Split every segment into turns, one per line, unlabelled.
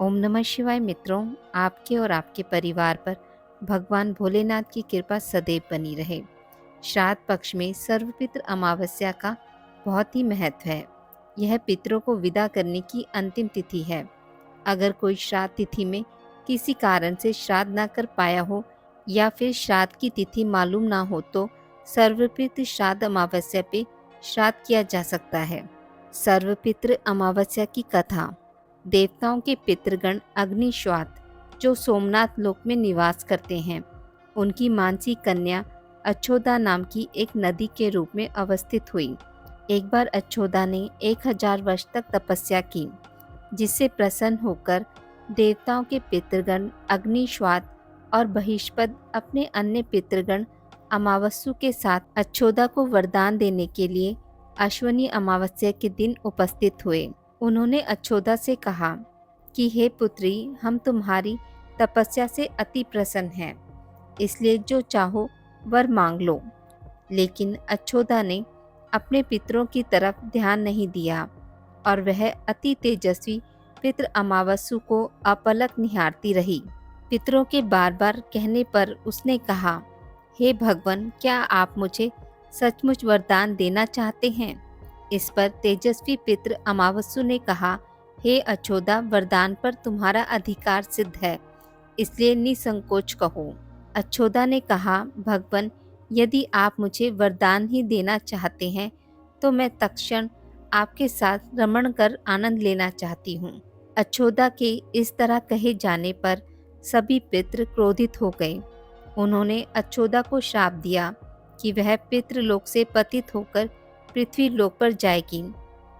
ओम नमः शिवाय मित्रों, आपके और आपके परिवार पर भगवान भोलेनाथ की कृपा सदैव बनी रहे। श्राद्ध पक्ष में सर्वपितृ अमावस्या का बहुत ही महत्व है। यह पितरों को विदा करने की अंतिम तिथि है। अगर कोई श्राद्ध तिथि में किसी कारण से श्राद्ध न कर पाया हो या फिर श्राद्ध की तिथि मालूम ना हो तो सर्वपितृ श्राद्ध अमावस्या पे श्राद्ध किया जा सकता है। सर्वपितृ अमावस्या की कथा। देवताओं के पितृगण अग्निश्वात जो सोमनाथ लोक में निवास करते हैं, उनकी मानसी कन्या अच्छोदा नाम की एक नदी के रूप में अवस्थित हुई। एक बार अच्छोदा ने 1000 वर्ष तक तपस्या की, जिससे प्रसन्न होकर देवताओं के पितृगण अग्निश्वात और बहिष्पद अपने अन्य पितृगण अमावस्यु के साथ अच्छोदा को वरदान देने के लिए अश्वनी अमावस्या के दिन उपस्थित हुए। उन्होंने अच्छोदा से कहा कि हे पुत्री, हम तुम्हारी तपस्या से अति प्रसन्न हैं, इसलिए जो चाहो वर मांग लो। लेकिन अच्छोदा ने अपने पितरों की तरफ ध्यान नहीं दिया और वह अति तेजस्वी पितृ अमावस्यु को अपलक निहारती रही। पितरों के बार बार कहने पर उसने कहा, हे भगवान, क्या आप मुझे सचमुच वरदान देना चाहते हैं? इस पर तेजस्वी पितृ अमावस्यु ने कहा, हे अच्छोदा, वरदान पर तुम्हारा अधिकार सिद्ध है, इसलिए निसंकोच कहो। अच्छोदा ने कहा, भगवान, यदि आप मुझे वरदान ही देना चाहते हैं तो मैं तत्क्षण आपके साथ रमण कर आनंद लेना चाहती हूँ। अच्छोदा के इस तरह कहे जाने पर सभी पितृ क्रोधित हो गए। उन्होंने अच्छोदा को श्राप दिया कि वह पितृलोक से पतित होकर पृथ्वी लोक पर जाएगी।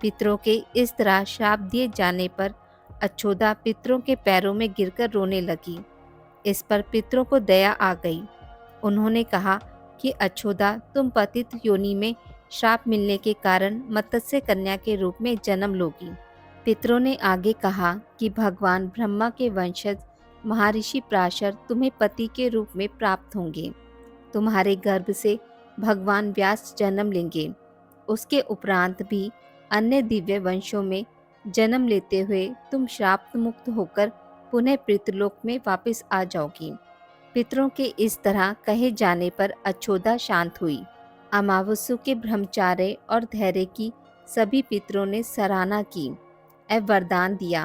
पितरों के इस तरह श्राप दिए जाने पर अच्छोदा पितरों के पैरों में गिरकर रोने लगी। इस पर पितरों को दया आ गई। उन्होंने कहा कि अच्छोदा, तुम पतित योनि में श्राप मिलने के कारण मत्स्य कन्या के रूप में जन्म लोगी। पितरों ने आगे कहा कि भगवान ब्रह्मा के वंशज महर्षि पराशर तुम्हें पति के रूप में प्राप्त होंगे। तुम्हारे गर्भ से भगवान व्यास जन्म लेंगे। उसके उपरांत भी अन्य दिव्य वंशों में जन्म लेते हुए तुम श्राप मुक्त होकर पुनः पितृलोक में वापस आ जाओगी। पितरों के इस तरह कहे जाने पर अच्छोदा शांत हुई। अमावस्यु के ब्रह्मचार्य और धैर्य की सभी पितरों ने सराहना की और वरदान दिया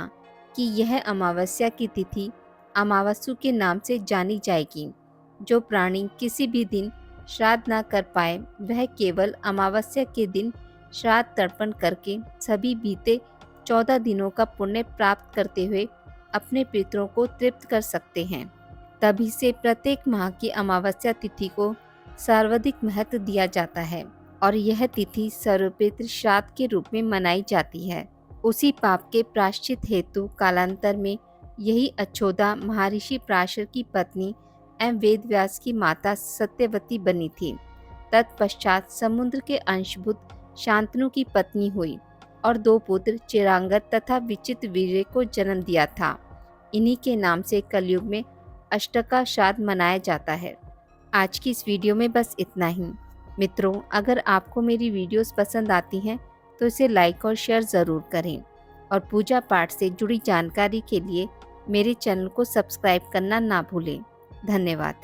कि यह अमावस्या की तिथि अमावस्यु के नाम से जानी जाएगी। जो प्राणी किसी भी दिन श्राद्ध न कर पाए, वह केवल अमावस्या के दिन श्राद्ध तर्पण करके सभी बीते 14 दिनों का पुण्य प्राप्त करते हुए अपने पितरों को तृप्त कर सकते हैं। तभी से प्रत्येक माह की अमावस्या तिथि को सर्वाधिक महत्व दिया जाता है और यह तिथि सर्वपितृ श्राद्ध के रूप में मनाई जाती है। उसी पाप के प्रायश्चित हेतु कालांतर में यही अच्छोदा महर्षि पराशर की पत्नी एवं वेदव्यास की माता सत्यवती बनी थी। तत्पश्चात समुद्र के अंशभूत शांतनु की पत्नी हुई और 2 पुत्र चिरांगत तथा विचित्र वीर्य को जन्म दिया था। इन्हीं के नाम से कलयुग में अष्टका श्राद्ध मनाया जाता है। आज की इस वीडियो में बस इतना ही। मित्रों, अगर आपको मेरी वीडियोस पसंद आती हैं तो इसे लाइक और शेयर ज़रूर करें और पूजा पाठ से जुड़ी जानकारी के लिए मेरे चैनल को सब्सक्राइब करना ना भूलें। धन्यवाद।